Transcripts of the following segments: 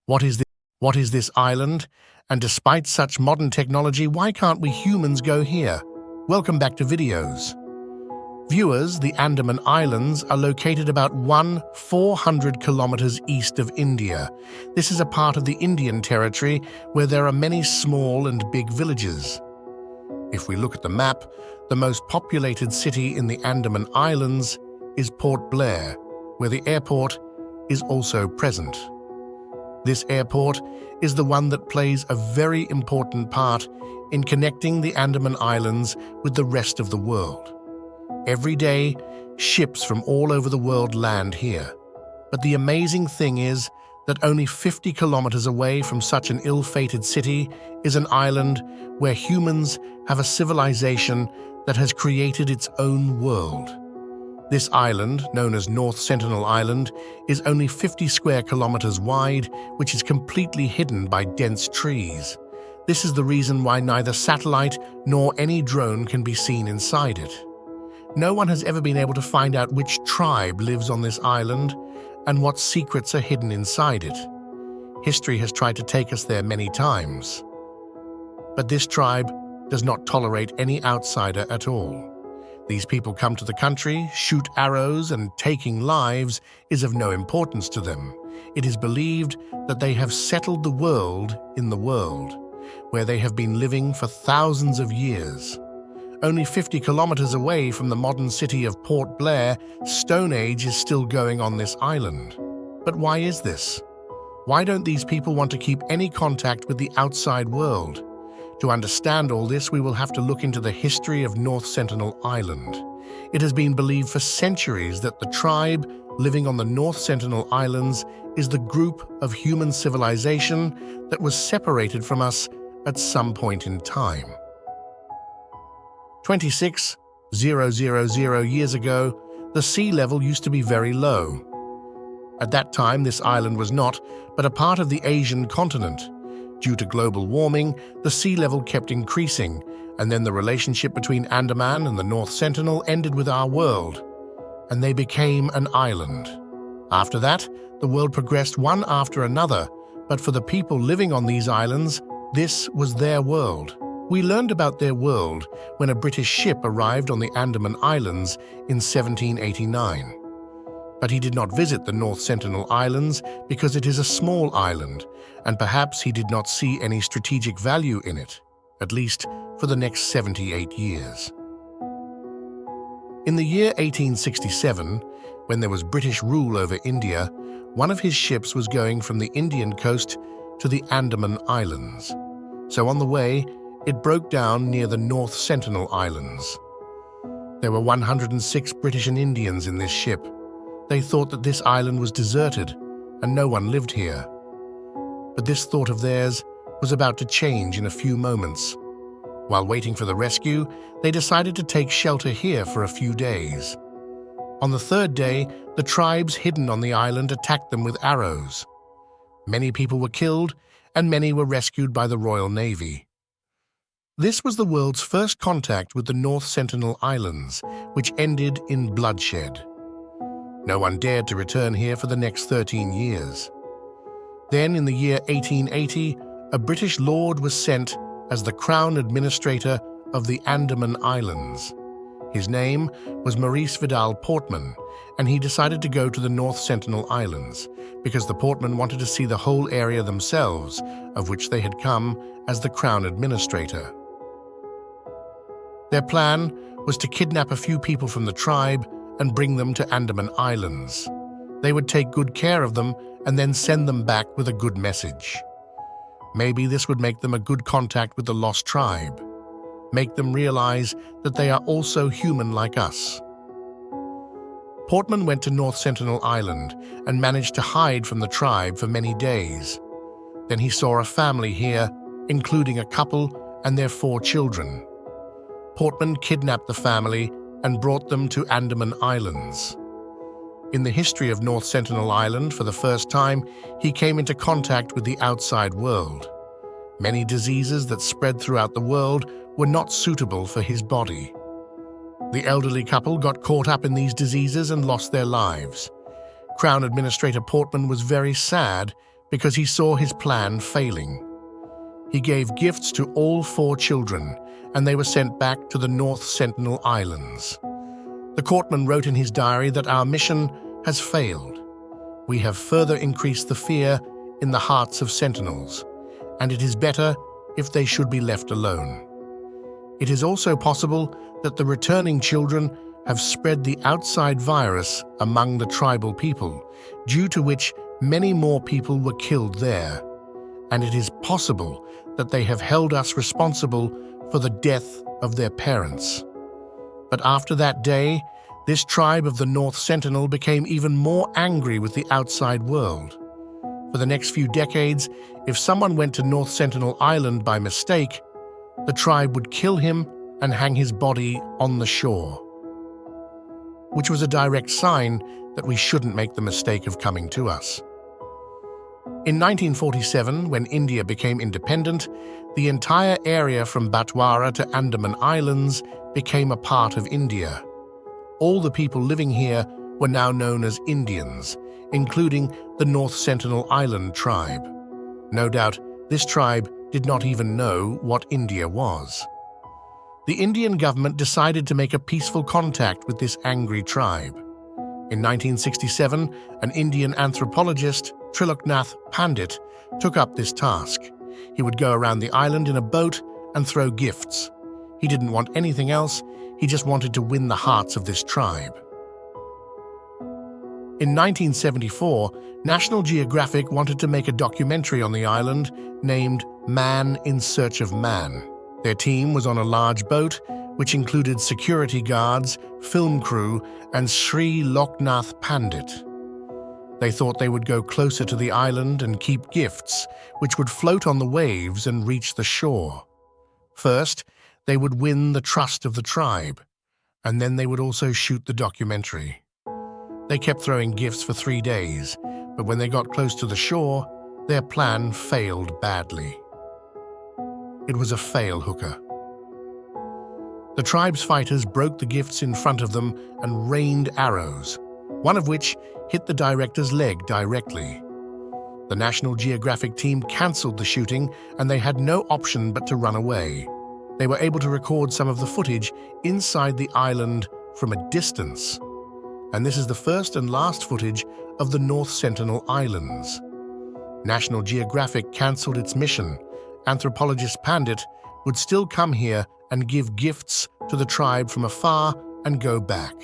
What is this? What is this island? And despite such modern technology, why can't we humans go here? Welcome back to videos. Viewers, the Andaman Islands are located about 400 kilometers east of India. This is a part of the Indian territory where there are many small and big villages. If we look at the map, the most populated city in the Andaman Islands is Port Blair, where the airport is also present. This airport is the one that plays a very important part in connecting the Andaman Islands with the rest of the world. Every day, ships from all over the world land here. But the amazing thing is that only 50 kilometers away from such an ill-fated city is an island where humans have a civilization that has created its own world. This island, known as North Sentinel Island, is only 50 square kilometers wide, which is completely hidden by dense trees. This is the reason why neither satellite nor any drone can be seen inside it. No one has ever been able to find out which tribe lives on this island and what secrets are hidden inside it. History has tried to take us there many times. But this tribe does not tolerate any outsider at all. These people come to the country, shoot arrows, and taking lives is of no importance to them. It is believed that they have settled the world in the world, where they have been living for thousands of years. Only 50 kilometers away from the modern city of Port Blair, Stone Age is still going on this island. But why is this? Why don't these people want to keep any contact with the outside world? To understand all this, we will have to look into the history of North Sentinel Island. It has been believed for centuries that the tribe living on the North Sentinel Islands is the group of human civilization that was separated from us at some point in time. 26,000 years ago, the sea level used to be very low. At that time, this island was not, but a part of the Asian continent. Due to global warming, the sea level kept increasing, and then the relationship between Andaman and the North Sentinel ended with our world, and they became an island. After that, the world progressed one after another, but for the people living on these islands, this was their world. We learned about their world when a British ship arrived on the Andaman Islands in 1789. But he did not visit the North Sentinel Islands because it is a small island, and perhaps he did not see any strategic value in it, at least for the next 78 years. In the year 1867, when there was British rule over India, one of his ships was going from the Indian coast to the Andaman Islands. So on the way, it broke down near the North Sentinel Islands. There were 106 British and Indians in this ship. They thought that this island was deserted and no one lived here. But this thought of theirs was about to change in a few moments. While waiting for the rescue, they decided to take shelter here for a few days. On the third day, the tribes hidden on the island attacked them with arrows. Many people were killed and many were rescued by the Royal Navy. This was the world's first contact with the North Sentinel Islands, which ended in bloodshed. No one dared to return here for the next 13 years. Then, in the year 1880, a British lord was sent as the Crown Administrator of the Andaman Islands. His name was Maurice Vidal Portman, and he decided to go to the North Sentinel Islands because the Portmen wanted to see the whole area themselves, of which they had come as the Crown Administrator. Their plan was to kidnap a few people from the tribe and bring them to Andaman Islands. They would take good care of them and then send them back with a good message. Maybe this would make them a good contact with the lost tribe, make them realize that they are also human like us. Portman went to North Sentinel Island and managed to hide from the tribe for many days. Then he saw a family here, including a couple and their 4 children. Portman kidnapped the family and brought them to Andaman Islands. In the history of North Sentinel Island, for the first time, he came into contact with the outside world. Many diseases that spread throughout the world were not suitable for his body. The elderly couple got caught up in these diseases and lost their lives. Crown Administrator Portman was very sad because he saw his plan failing. He gave gifts to all 4 children, and they were sent back to the North Sentinel Islands. The courtman wrote in his diary that our mission has failed. We have further increased the fear in the hearts of sentinels, and it is better if they should be left alone. It is also possible that the returning children have spread the outside virus among the tribal people, due to which many more people were killed there, and it is possible that they have held us responsible for the death of their parents. But after that day, this tribe of the North Sentinel became even more angry with the outside world. For the next few decades, if someone went to North Sentinel Island by mistake, the tribe would kill him and hang his body on the shore, which was a direct sign that we shouldn't make the mistake of coming to us. In 1947, when India became independent, the entire area from Batwara to Andaman Islands became a part of India. All the people living here were now known as Indians, including the North Sentinel Island tribe. No doubt, this tribe did not even know what India was. The Indian government decided to make a peaceful contact with this angry tribe. In 1967, an Indian anthropologist, Triloknath Pandit, took up this task. He would go around the island in a boat and throw gifts. He didn't want anything else, he just wanted to win the hearts of this tribe. In 1974, National Geographic wanted to make a documentary on the island named Man in Search of Man. Their team was on a large boat, which included security guards, film crew, and Sri Loknath Pandit. They thought they would go closer to the island and keep gifts, which would float on the waves and reach the shore. First, they would win the trust of the tribe, and then they would also shoot the documentary. They kept throwing gifts for 3 days, but when they got close to the shore, their plan failed badly. It was a fail hooker. The tribe's fighters broke the gifts in front of them and rained arrows, one of which hit the director's leg directly. The National Geographic team cancelled the shooting, and they had no option but to run away. They were able to record some of the footage inside the island from a distance. And this is the first and last footage of the North Sentinel Islands. National Geographic cancelled its mission. Anthropologist Pandit would still come here and give gifts to the tribe from afar and go back.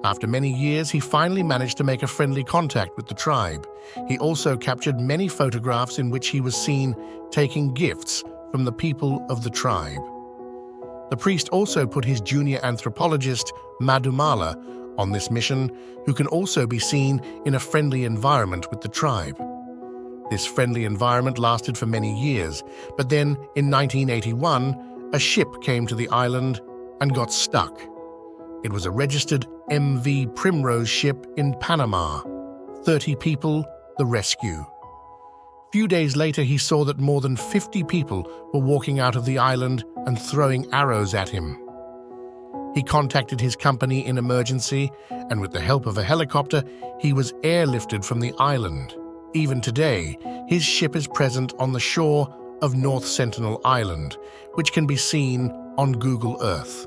After many years, he finally managed to make a friendly contact with the tribe. He also captured many photographs in which he was seen taking gifts from the people of the tribe. The priest also put his junior anthropologist, Madhumala, on this mission, who can also be seen in a friendly environment with the tribe. This friendly environment lasted for many years, but then in 1981, a ship came to the island and got stuck. It was a registered MV Primrose ship in Panama. 30 people, the rescue. Few days later, he saw that more than 50 people were walking out of the island and throwing arrows at him. He contacted his company in emergency, and with the help of a helicopter, he was airlifted from the island. Even today, his ship is present on the shore of North Sentinel Island, which can be seen on Google Earth.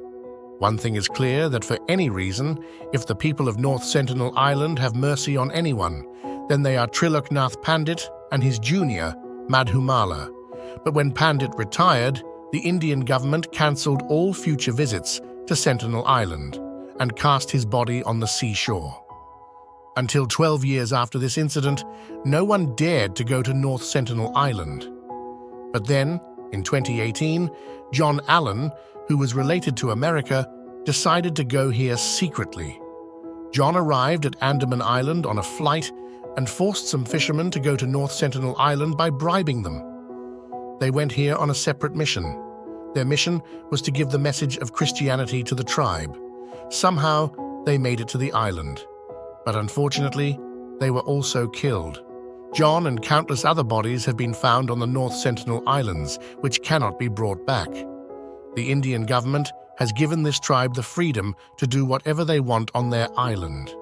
One thing is clear, that for any reason, if the people of North Sentinel Island have mercy on anyone, then they are Triloknath Pandit and his junior, Madhumala. But when Pandit retired, the Indian government cancelled all future visits to Sentinel Island and cast his body on the seashore. Until 12 years after this incident, no one dared to go to North Sentinel Island. But then, in 2018, John Allen, who was related to America, decided to go here secretly. John arrived at Andaman Island on a flight and forced some fishermen to go to North Sentinel Island by bribing them. They went here on a separate mission. Their mission was to give the message of Christianity to the tribe. Somehow, they made it to the island. But unfortunately, they were also killed. John and countless other bodies have been found on the North Sentinel Islands, which cannot be brought back. The Indian government has given this tribe the freedom to do whatever they want on their island.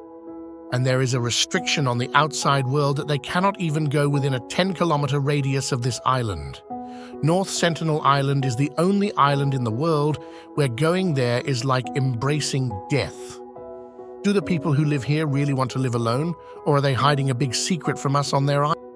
and there is a restriction on the outside world that they cannot even go within a 10-kilometer radius of this island. North Sentinel Island is the only island in the world where going there is like embracing death. Do the people who live here really want to live alone, or are they hiding a big secret from us on their island?